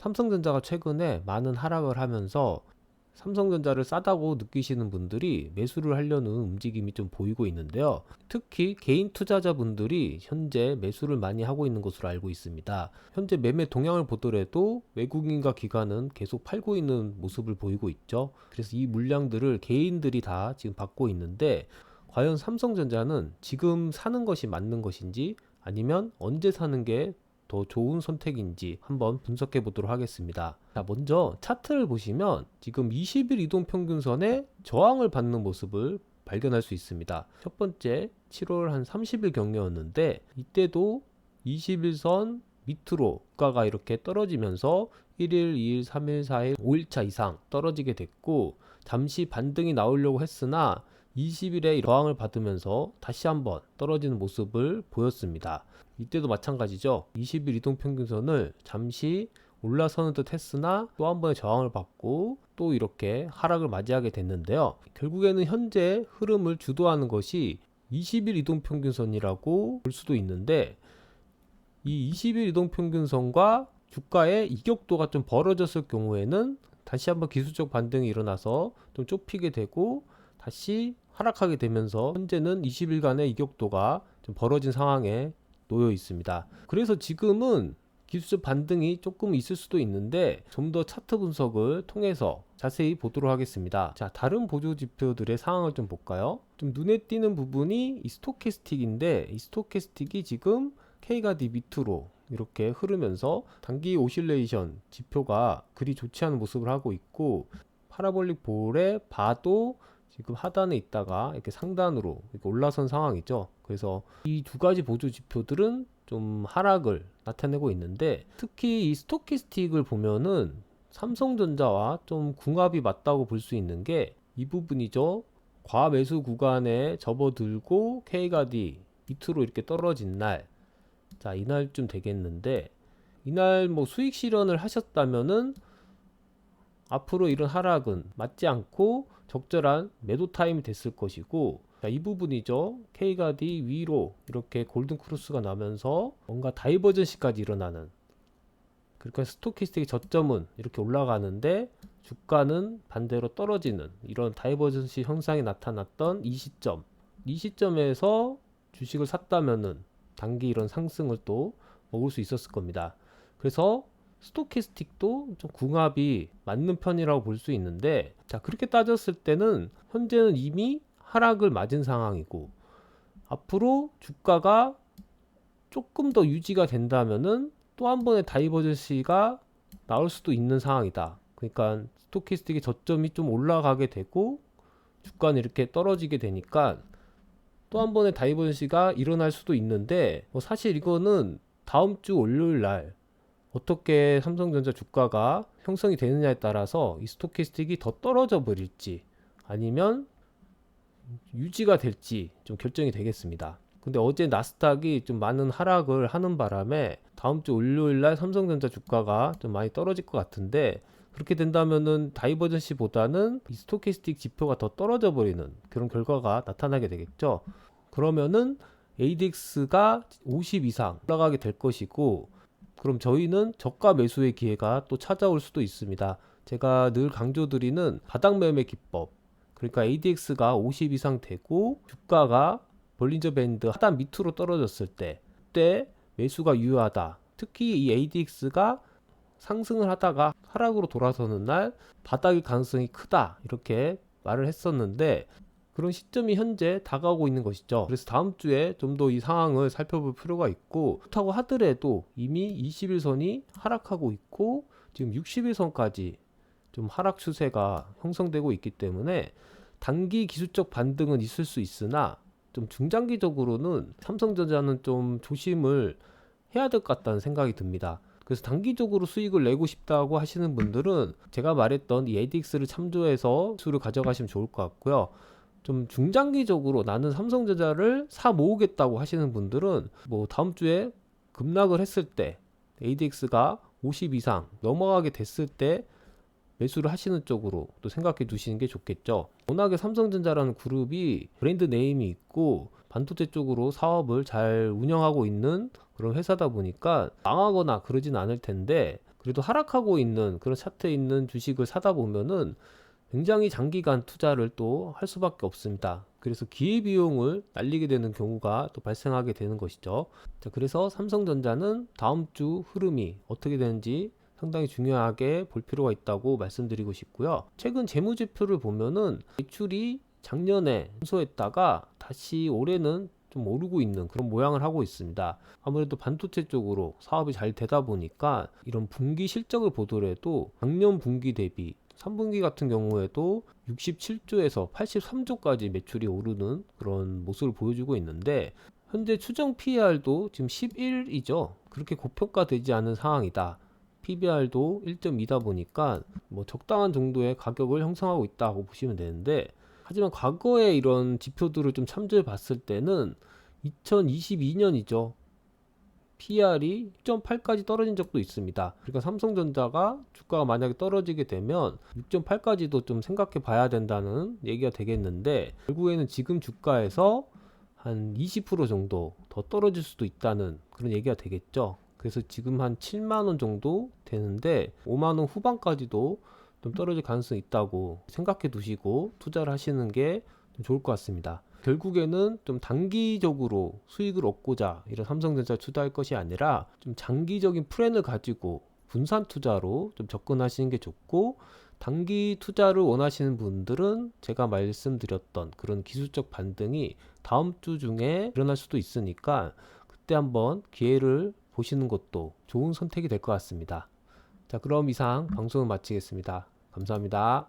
삼성전자가 최근에 많은 하락을 하면서 삼성전자를 싸다고 느끼시는 분들이 매수를 하려는 움직임이 좀 보이고 있는데요. 특히 개인 투자자분들이 현재 매수를 많이 하고 있는 것으로 알고 있습니다. 현재 매매 동향을 보더라도 외국인과 기관은 계속 팔고 있는 모습을 보이고 있죠. 그래서 이 물량들을 개인들이 다 지금 받고 있는데, 과연 삼성전자는 지금 사는 것이 맞는 것인지, 아니면 언제 사는 게 더 좋은 선택인지 한번 분석해 보도록 하겠습니다. 자, 먼저 차트를 보시면 지금 20일 이동평균선에 저항을 받는 모습을 발견할 수 있습니다. 첫 번째 7월 한 30일 경례였는데, 이때도 21선 밑으로 주가가 이렇게 떨어지면서 1일, 2일, 3일, 4일, 5일차 이상 떨어지게 됐고, 잠시 반등이 나오려고 했으나 20일에 저항을 받으면서 다시 한번 떨어지는 모습을 보였습니다. 이때도 마찬가지죠. 20일 이동평균선을 잠시 올라서는 듯 했으나 또 한 번의 저항을 받고 또 이렇게 하락을 맞이하게 됐는데요. 결국에는 현재 흐름을 주도하는 것이 20일 이동평균선이라고 볼 수도 있는데, 이 20일 이동평균선과 주가의 이격도가 좀 벌어졌을 경우에는 다시 한번 기술적 반등이 일어나서 좀 좁히게 되고 다시 하락하게 되면서 현재는 20일간의 이격도가 좀 벌어진 상황에 놓여 있습니다. 그래서 지금은 기술적 반등이 조금 있을 수도 있는데, 좀 더 차트 분석을 통해서 자세히 보도록 하겠습니다. 자, 다른 보조 지표들의 상황을 좀 볼까요? 좀 눈에 띄는 부분이 이 스토캐스틱인데, 이 스토캐스틱이 지금 K가 D 밑으로 이렇게 흐르면서 단기 오실레이션 지표가 그리 좋지 않은 모습을 하고 있고, 파라볼릭 볼의 바도 지금 하단에 있다가 이렇게 상단으로 이렇게 올라선 상황이죠. 그래서 이 두 가지 보조 지표들은 좀 하락을 나타내고 있는데, 특히 이 스토키스틱을 보면은 삼성전자와 좀 궁합이 맞다고 볼 수 있는 게 이 부분이죠. 과매수 구간에 접어들고 K가 D 밑으로 이렇게 떨어진 날, 자, 이날쯤 되겠는데, 이날 뭐 수익 실현을 하셨다면은 앞으로 이런 하락은 맞지 않고 적절한 매도 타임이 됐을 것이고, 자, 이 부분이죠. K가 D 위로 이렇게 골든 크로스가 나면서 뭔가 다이버전시까지 일어나는, 그러니까 스토키스틱의 저점은 이렇게 올라가는데 주가는 반대로 떨어지는 이런 다이버전시 현상이 나타났던 이 시점에서 주식을 샀다면은 단기 이런 상승을 또 먹을 수 있었을 겁니다. 그래서 스토캐스틱도 좀 궁합이 맞는 편이라고 볼 수 있는데, 자, 그렇게 따졌을 때는 현재는 이미 하락을 맞은 상황이고, 앞으로 주가가 조금 더 유지가 된다면은 또 한 번의 다이버전시가 나올 수도 있는 상황이다. 그러니까 스토캐스틱의 저점이 좀 올라가게 되고 주가는 이렇게 떨어지게 되니까 또 한 번의 다이버전시가 일어날 수도 있는데, 사실 이거는 다음 주 월요일 날 어떻게 삼성전자 주가가 형성이 되느냐에 따라서 이 스토캐스틱이 더 떨어져 버릴지 아니면 유지가 될지 좀 결정이 되겠습니다. 근데 어제 나스닥이 좀 많은 하락을 하는 바람에 다음 주 월요일 날 삼성전자 주가가 좀 많이 떨어질 것 같은데, 그렇게 된다면은 다이버전시보다는 이 스토캐스틱 지표가 더 떨어져 버리는 그런 결과가 나타나게 되겠죠. 그러면은 ADX가 50 이상 올라가게 될 것이고, 그럼 저희는 저가 매수의 기회가 또 찾아올 수도 있습니다. 제가 늘 강조드리는 바닥 매매 기법, 그러니까 ADX가 50 이상 되고 주가가 볼린저 밴드 하단 밑으로 떨어졌을 때, 그때 매수가 유효하다. 특히 이 ADX가 상승을 하다가 하락으로 돌아서는 날 바닥일 가능성이 크다, 이렇게 말을 했었는데, 그런 시점이 현재 다가오고 있는 것이죠. 그래서 다음 주에 좀 더 이 상황을 살펴볼 필요가 있고, 그렇다고 하더라도 이미 21선이 하락하고 있고 지금 61선까지 좀 하락 추세가 형성되고 있기 때문에 단기 기술적 반등은 있을 수 있으나 좀 중장기적으로는 삼성전자는 좀 조심을 해야 될 것 같다는 생각이 듭니다. 그래서 단기적으로 수익을 내고 싶다고 하시는 분들은 제가 말했던 이 ADX를 참조해서 수를 가져가시면 좋을 것 같고요. 좀 중장기적으로 나는 삼성전자를 사 모으겠다고 하시는 분들은 뭐 다음 주에 급락을 했을 때 ADX가 50 이상 넘어가게 됐을 때 매수를 하시는 쪽으로 또 생각해 두시는 게 좋겠죠. 워낙에 삼성전자라는 그룹이 브랜드 네임이 있고 반도체 쪽으로 사업을 잘 운영하고 있는 그런 회사다 보니까 망하거나 그러진 않을 텐데, 그래도 하락하고 있는 그런 차트에 있는 주식을 사다 보면은 굉장히 장기간 투자를 또 할 수밖에 없습니다. 그래서 기회비용을 날리게 되는 경우가 또 발생하게 되는 것이죠. 자, 그래서 삼성전자는 다음 주 흐름이 어떻게 되는지 상당히 중요하게 볼 필요가 있다고 말씀드리고 싶고요. 최근 재무제표를 보면은 매출이 작년에 감소했다가 다시 올해는 좀 오르고 있는 그런 모양을 하고 있습니다. 아무래도 반도체 쪽으로 사업이 잘 되다 보니까 이런 분기 실적을 보더라도 작년 분기 대비 3분기 같은 경우에도 67조에서 83조까지 매출이 오르는 그런 모습을 보여주고 있는데, 현재 추정 PER도 지금 11이죠. 그렇게 고평가되지 않은 상황이다. PBR도 1.2다 보니까 뭐 적당한 정도의 가격을 형성하고 있다고 보시면 되는데, 하지만 과거의 이런 지표들을 좀 참조해 봤을 때는 2022년이죠. PR이 6.8까지 떨어진 적도 있습니다. 그러니까 삼성전자가 주가가 만약에 떨어지게 되면 6.8까지도 좀 생각해 봐야 된다는 얘기가 되겠는데, 결국에는 지금 주가에서 한 20% 정도 더 떨어질 수도 있다는 그런 얘기가 되겠죠. 그래서 지금 한 7만원 정도 되는데 5만원 후반까지도 좀 떨어질 가능성이 있다고 생각해 두시고 투자를 하시는 게 좋을 것 같습니다. 결국에는 좀 단기적으로 수익을 얻고자 이런 삼성전자 투자할 것이 아니라 좀 장기적인 플랜을 가지고 분산 투자로 좀 접근하시는 게 좋고, 단기 투자를 원하시는 분들은 제가 말씀드렸던 그런 기술적 반등이 다음 주 중에 일어날 수도 있으니까 그때 한번 기회를 보시는 것도 좋은 선택이 될 것 같습니다. 자, 그럼 이상 방송을 마치겠습니다. 감사합니다.